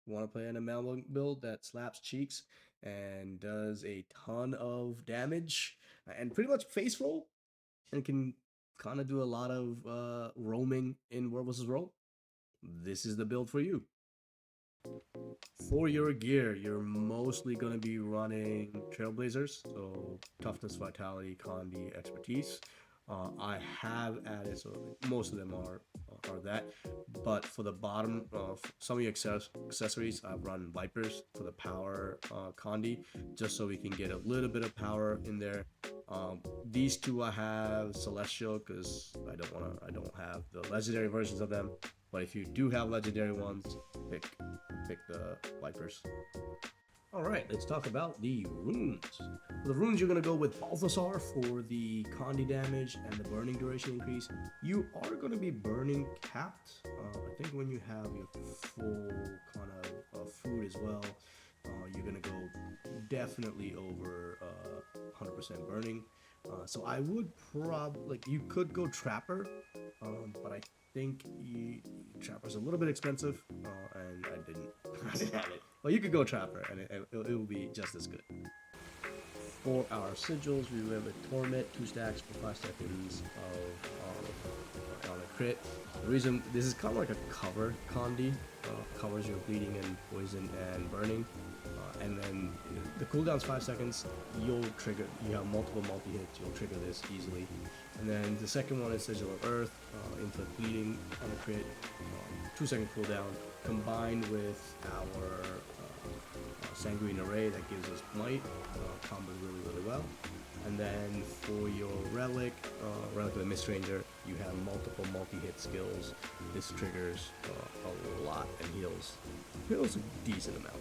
You want to play an Amalgam build that slaps cheeks and does a ton of damage and pretty much face roll and can kind of do a lot of roaming in World vs. World. This is the build for you. For your gear, you're mostly going to be running Trailblazers, so toughness, vitality, condi, expertise. I have added, so most of them are that, but for the bottom, some of your accessories, I've run Vipers for the power condi, just so we can get a little bit of power in there. These two I have Celestial because I don't have the legendary versions of them. But if you do have legendary ones, pick the Vipers. Alright, let's talk about the runes. For the runes, you're going to go with Balthasar for the condi damage and the burning duration increase. You are going to be burning capped. I think when you have your full kind of food as well, you're going to go definitely over 100% burning. So I would probably, you could go Trapper, but I think Trapper's a little bit expensive, and I didn't have it. But you could go Trapper, and it will be just as good. For our sigils, we have a Torment, 2 stacks for 5 seconds of on a crit. The reason, this is kind of like a cover condi, covers your bleeding and poison and burning. And then the cooldown's 5 seconds. You have multiple multi-hits, you'll trigger this easily. And then the second one is Sigil of Earth, infinite bleeding on a crit, 2-second cooldown, combined with our Sanguine Array that gives us might, combos really well. And then for your Relic of Mistranger, you have multiple multi-hit skills. This triggers a lot and heals a decent amount.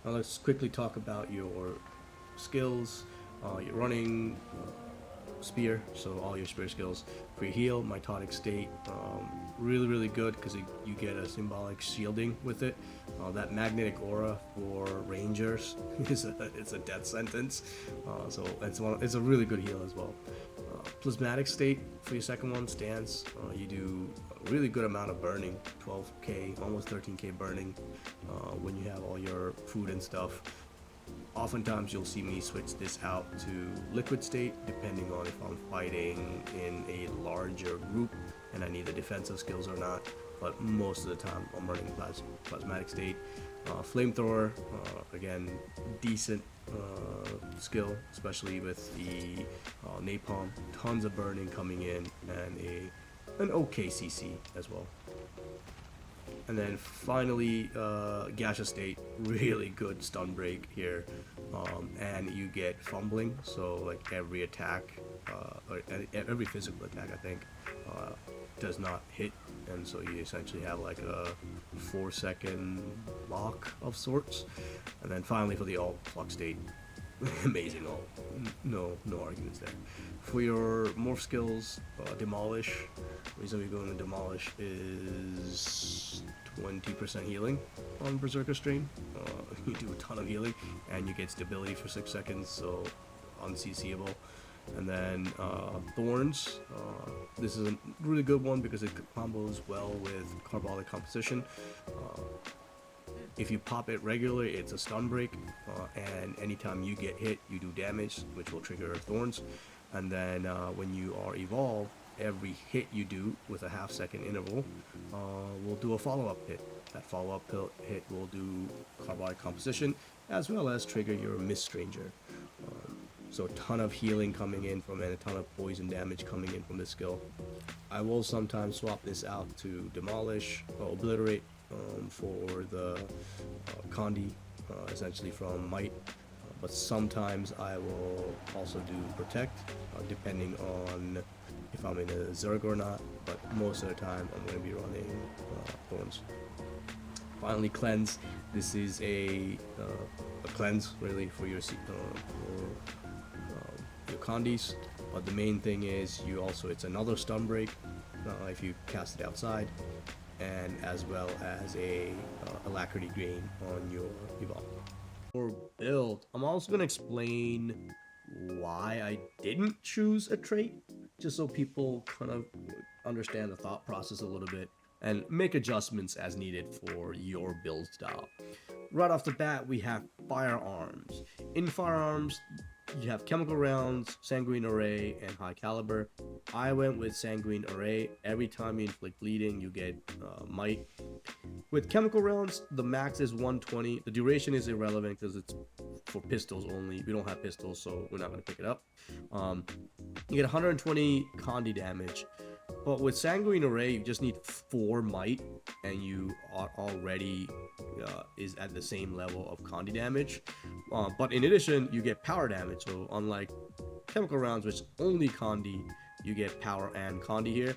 Now let's quickly talk about your skills. You're running Spear, so all your Spear skills. For your heal, Mitotic State, really good because you get a symbolic shielding with it. That magnetic aura for rangers is a death sentence, so it's a really good heal as well. Plasmatic State for your second one, Stance. You do a really good amount of burning, 12k, almost 13k burning when you have all your food and stuff. Oftentimes you'll see me switch this out to Liquid State depending on if I'm fighting in a larger group and I need the defensive skills or not, but most of the time I'm running Plasmatic State. Flamethrower, again, decent skill, especially with the Napalm, tons of burning coming in, and an okay CC as well. And then finally, Gaseous State, really good stun break here, and you get fumbling, so like every attack, or every physical attack I think, does not hit, and so you essentially have like a 4-second lock of sorts. And then finally for the ult, Flux State, amazing ult, no arguments there. For your morph skills, Demolish, the reason we go into Demolish is 20% healing on Berserker Strain. You do a ton of healing, and you get stability for 6 seconds, so unCCable. And then Thorns, this is a really good one because it combos well with Carbolic Composition. If you pop it regularly, it's a stun break, and anytime you get hit, you do damage, which will trigger Thorns. And then when you are evolved, every hit you do with a half-second interval will do a follow-up hit. That follow-up hit will do Carbolic Composition, as well as trigger your Mistranger. So a ton of healing coming in from, and a ton of poison damage coming in from this skill. I will sometimes swap this out to Demolish or Obliterate for the condi, essentially from Might. But sometimes I will also do Protect, depending on if I'm in a Zerg or not, but most of the time I'm going to be running Thorns. Finally, Cleanse. This is a cleanse really for your condis, but the main thing is it's another stun break if you cast it outside, and as well as a Alacrity gain on your evolve. For build, I'm also going to explain why I didn't choose a trait, just so people kind of understand the thought process a little bit. and make adjustments as needed for your build style. Right off the bat, we have firearms. In firearms, you have chemical rounds, sanguine array, and high caliber. I went with sanguine array. Every time you inflict bleeding, you get might. With chemical rounds, the max is 120. The duration is irrelevant because it's for pistols only. We don't have pistols, so we're not going to pick it up. You get 120 condi damage. But with Sanguine Array, you just need 4 might, and you are already is at the same level of condi damage. But in addition, you get power damage. So unlike chemical rounds, which only condi, you get power and condi here.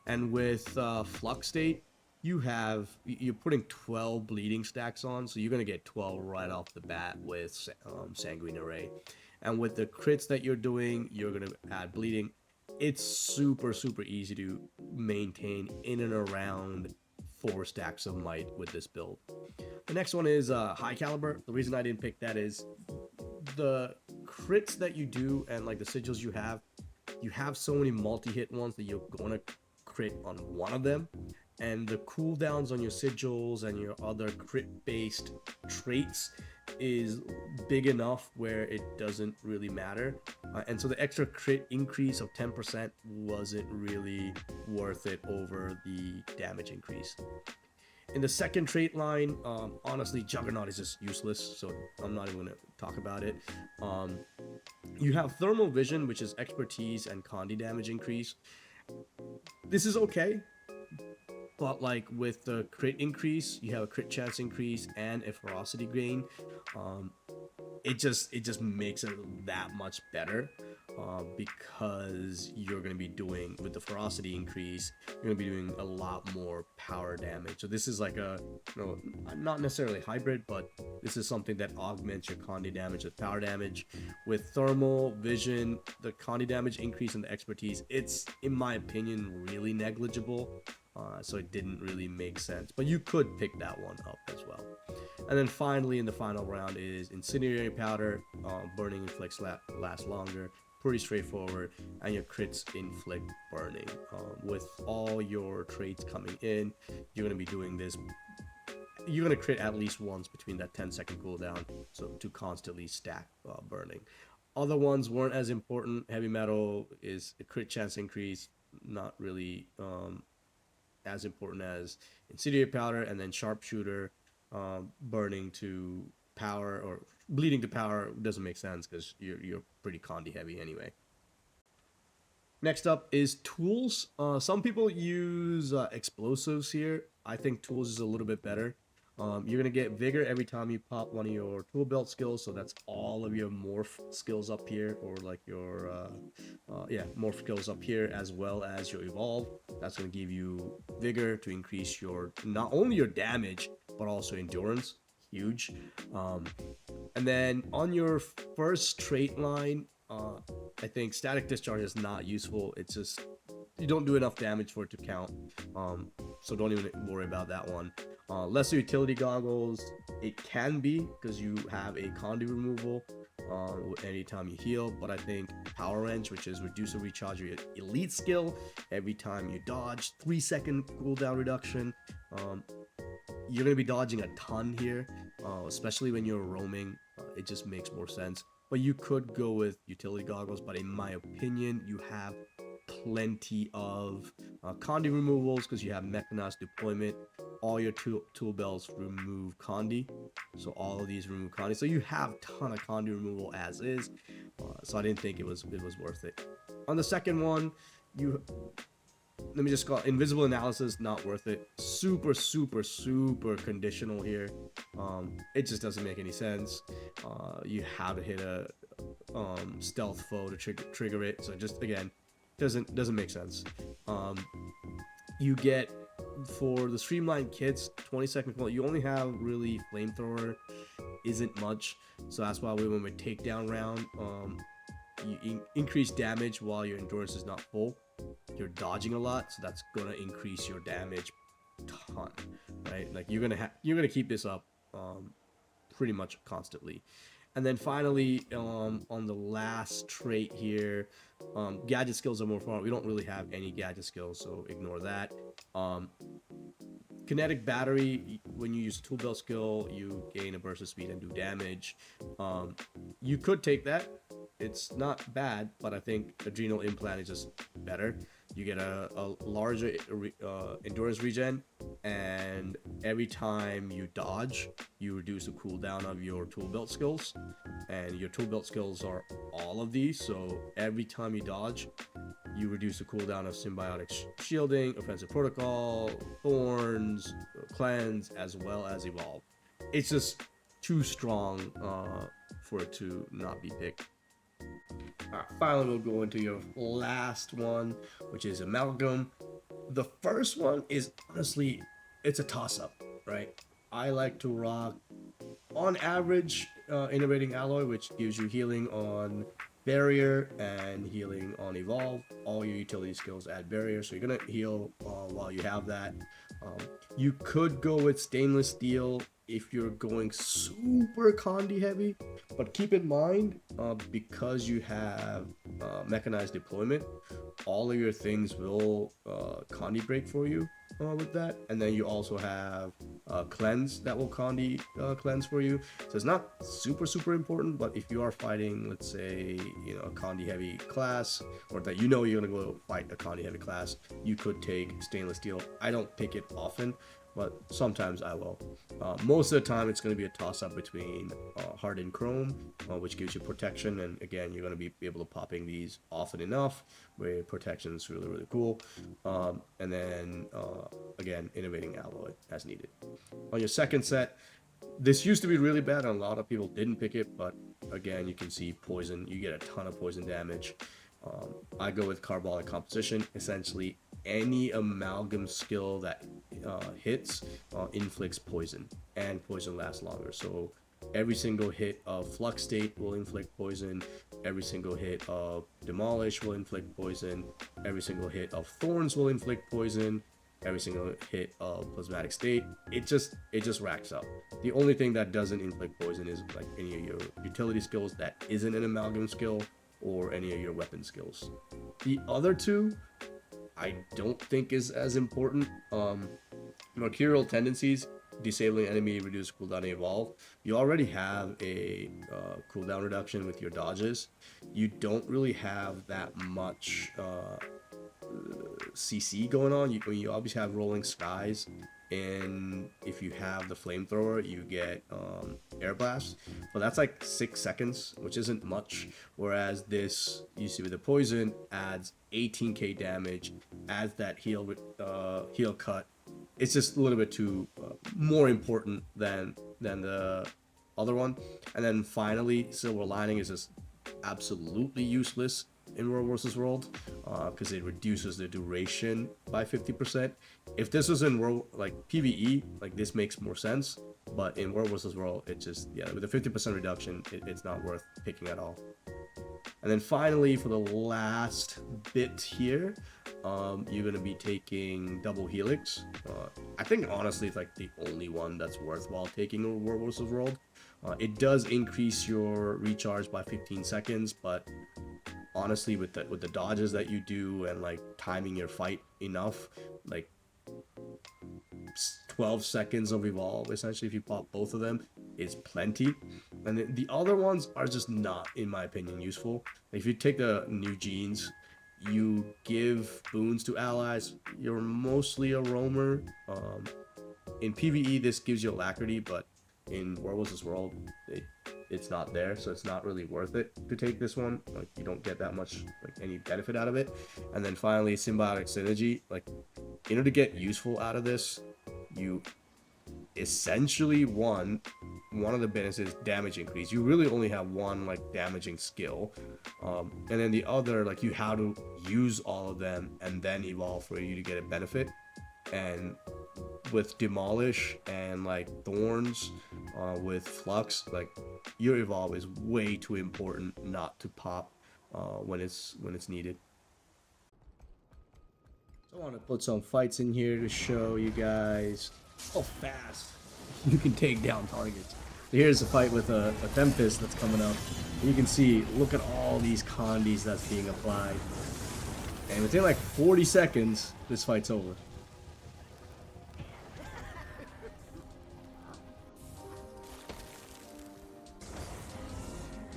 And with Flux State, you're putting 12 bleeding stacks on, so you're gonna get 12 right off the bat with Sanguine Array. And with the crits that you're doing, you're gonna add bleeding. It's super easy to maintain in and around 4 stacks of might with this build. The next one is high caliber. The reason I didn't pick that is the crits that you do and like the sigils you have so many multi-hit ones that you're gonna crit on one of them, and the cooldowns on your sigils and your other crit based traits is big enough where it doesn't really matter, and so the extra crit increase of 10% wasn't really worth it over the damage increase. In the second trait line, honestly, Juggernaut is just useless, so I'm not even going to talk about it. You have Thermal Vision, which is expertise and condi damage increase. This is okay, but like with the crit increase, you have a crit chance increase and a ferocity gain. It just makes it that much better, because you're going to be doing, with the ferocity increase, you're going to be doing a lot more power damage. So this is like a, not necessarily hybrid, but this is something that augments your condi damage with power damage. With Thermal Vision, the condi damage increase and the expertise, it's, in my opinion, really negligible. So it didn't really make sense, but you could pick that one up as well. And then finally, in the final round is Incendiary Powder. Burning inflicts last longer. Pretty straightforward, and your crits inflict burning. With all your traits coming in, you're going to be doing this. You're going to crit at least once between that 10-second cooldown, so to constantly stack burning. Other ones weren't as important. Heavy Metal is a crit chance increase, not really as important as Incendiary Powder, and then Sharpshooter, burning to power or bleeding to power doesn't make sense because you're pretty condi heavy anyway. Next up is tools. Some people use explosives here. I think tools is a little bit better. You're gonna get vigor every time you pop one of your tool belt skills, so that's all of your morph skills up here, or like your morph skills up here, as well as your evolve. That's gonna give you vigor to increase your, not only your damage but also endurance. Huge. And then on your first trait line, I think static discharge is not useful. It's just, you don't do enough damage for it to count, so don't even worry about that one. Lesser utility goggles, it can be because you have a condi removal anytime you heal, but I think power wrench, which is reduce or recharge your elite skill every time you dodge, 3-second cooldown reduction. You're going to be dodging a ton here, especially when you're roaming. It just makes more sense. But you could go with utility goggles, but in my opinion, you have plenty of condi removals because you have mechanized deployment. All your tool belts remove condi, so all of these remove condi. So you have a ton of condi removal as is. So I didn't think it was worth it. On the second one, let me just call it invisible analysis, not worth it. Super conditional here. It just doesn't make any sense. You have to hit a stealth foe to trigger it, so just again doesn't make sense. You get, for the streamlined kits, 20-second cooldown. You only have really flamethrower, isn't much, so that's why we went with takedown round. You increase damage while your endurance is not full. You're dodging a lot, so that's gonna increase your damage a ton, right? Like you're gonna keep this up pretty much constantly. And then finally, on the last trait here, gadget skills are more fun. We don't really have any gadget skills, so ignore that. Kinetic battery, when you use a tool belt skill, you gain a burst of speed and do damage. You could take that. It's not bad, but I think adrenal implant is just better. You get a larger endurance regen, and every time you dodge, you reduce the cooldown of your tool belt skills. And your tool belt skills are all of these, so every time you dodge, you reduce the cooldown of symbiotic shielding, offensive protocol, thorns, cleanse, as well as evolve. It's just too strong for it to not be picked. Alright, finally we'll go into your last one, which is Amalgam. The first one is honestly, it's a toss-up, right? I like to rock, on average, Innovating Alloy, which gives you healing on Barrier and healing on Evolve. All your utility skills add Barrier, so you're gonna heal while you have that. You could go with Stainless Steel if you're going super condi heavy, but keep in mind, because you have mechanized deployment, all of your things will condi break for you with that. And then you also have cleanse that will condi cleanse for you, so it's not super important. But if you are fighting, let's say, a condi heavy class, or that you're gonna go fight a condi heavy class, you could take Stainless Steel. I don't pick it often, but sometimes I will. Most of the time it's going to be a toss-up between Hardened Chrome, which gives you protection, and again, you're going to be able to popping these often enough where protection is really cool. And then again, Innovating Alloy as needed. On your second set, this used to be really bad and a lot of people didn't pick it, but again, you can see poison. You get a ton of poison damage. I go with Carbolic Composition. Essentially, any Amalgam skill that hits inflicts poison, and poison lasts longer. So every single hit of Flux State will inflict poison. Every single hit of Demolish will inflict poison. Every single hit of Thorns will inflict poison. Every single hit of Plasmatic State. It just racks up. The only thing that doesn't inflict poison is like any of your utility skills that isn't an Amalgam skill, or any of your weapon skills. The other two, I don't think is as important. Mercurial Tendencies, disabling enemy, reduce cooldown, and evolve. You already have a cooldown reduction with your dodges. You don't really have that much CC going on. You obviously have Rolling Skies, and if you have the flamethrower, you get air blast, but that's like 6 seconds, which isn't much. Whereas this, you see with the poison, adds 18k damage, adds that heal cut. It's just a little bit too more important than the other one. And then finally, Silver Lining is just absolutely useless in World vs. World because it reduces the duration by 50%. If this was in World, like PvE, like this makes more sense, but in World vs. World, it just, with a 50% reduction, it's not worth picking at all. And then finally, for the last bit here, you're going to be taking Double Helix. I think honestly it's like the only one that's worthwhile taking in World vs. World. It does increase your recharge by 15 seconds, but honestly, with the dodges that you do and like timing your fight enough, like 12 seconds of evolve, essentially, if you pop both of them, is plenty. And the other ones are just not, in my opinion, useful. If you take the new genes, you give boons to allies. You're mostly a roamer. In PvE, this gives you alacrity, but in World vs. World, it's not there, so it's not really worth it to take this one. Like, you don't get that much any benefit out of it. And then finally, Symbiotic Synergy. Like, in order to get useful out of this, you essentially one of the benefits is damage increase. You really only have one like damaging skill, and then the other, like, you have to use all of them and then evolve for you to get a benefit. And with Demolish and like Thorns, with Flux, like, your evolve is way too important not to pop when it's needed. So I want to put some fights in here to show you guys how fast you can take down targets. Here's a fight with a Tempest that's coming up. You can see, look at all these condis that's being applied. And within like 40 seconds, this fight's over.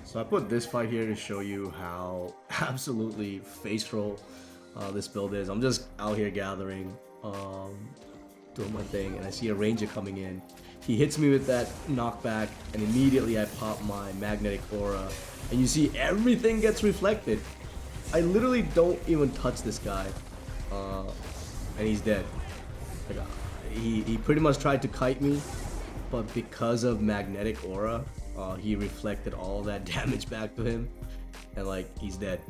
So I put this fight here to show you how absolutely Faceroll this build is. I'm just out here gathering, doing my thing, and I see a ranger coming in. He hits me with that knockback, and immediately I pop my magnetic aura, and you see everything gets reflected. I literally don't even touch this guy, and he's dead. Like, he pretty much tried to kite me, but because of magnetic aura, he reflected all that damage back to him, and like, he's dead.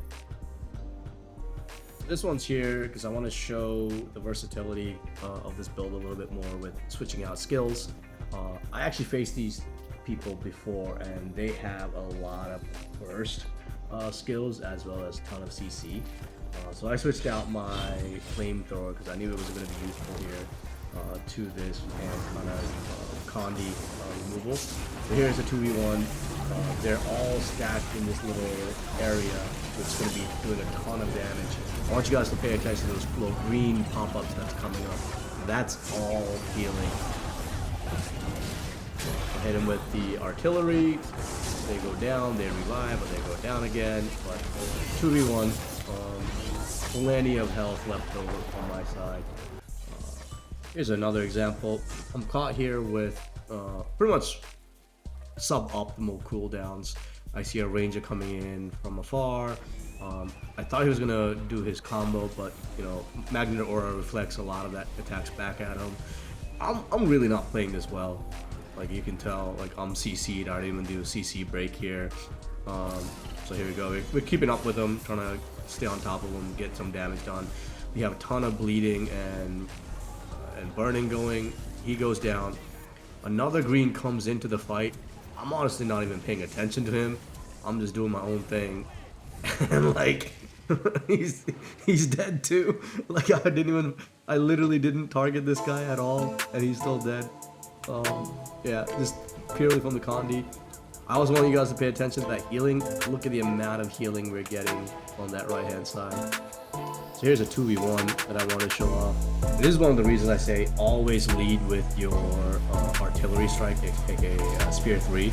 This one's here because I want to show the versatility of this build a little bit more with switching out skills. I actually faced these people before, and they have a lot of burst skills as well as a ton of CC. So I switched out my flamethrower because I knew it was going to be useful here to this and kind of condi removal. So here's a 2v1. They're all stacked in this little area, which is going to be doing a ton of damage. I want you guys to pay attention to those little green pop-ups that's coming up. That's all healing. Hit them with the artillery. They go down, they revive, but they go down again. But 2v1, plenty of health left over on my side. Here's another example. I'm caught here with pretty much suboptimal cooldowns. I see a ranger coming in from afar. I thought he was gonna do his combo, but you know, Magnet Aura reflects a lot of that attacks back at him. I'm really not playing this well. Like you can tell, like I'm CC'd. I didn't even do a CC break here. So here we go. We're keeping up with him, trying to stay on top of him, get some damage done. We have a ton of bleeding and burning going. He goes down. Another green comes into the fight. I'm honestly not even paying attention to him. I'm just doing my own thing, and like he's dead too. Like I literally didn't target this guy at all, and he's still dead. Yeah, just purely from the condi. I always want you guys to pay attention to that healing. Look at the amount of healing we're getting on that right hand side. So here's a 2v1 that I want to show off. And this is one of the reasons I say always lead with your artillery strike, aka Spear 3.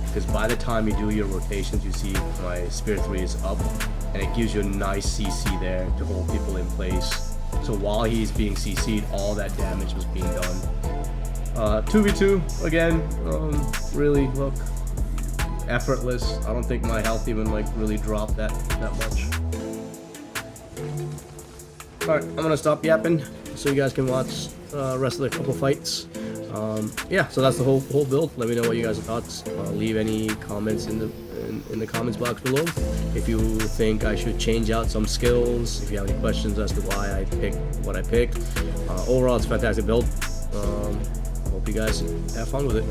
Because by the time you do your rotations, you see my Spear 3 is up. And it gives you a nice CC there to hold people in place. So while he's being CC'd, all that damage was being done. 2v2 again, really look effortless. I don't think my health even like really dropped that much. Alright, I'm gonna stop yapping so you guys can watch rest of the couple fights. Yeah, so that's the whole build. Let me know what you guys' thoughts. Leave any comments in the comments box below. If you think I should change out some skills, if you have any questions as to why I picked what I picked. Overall, it's a fantastic build. Hope you guys have fun with it.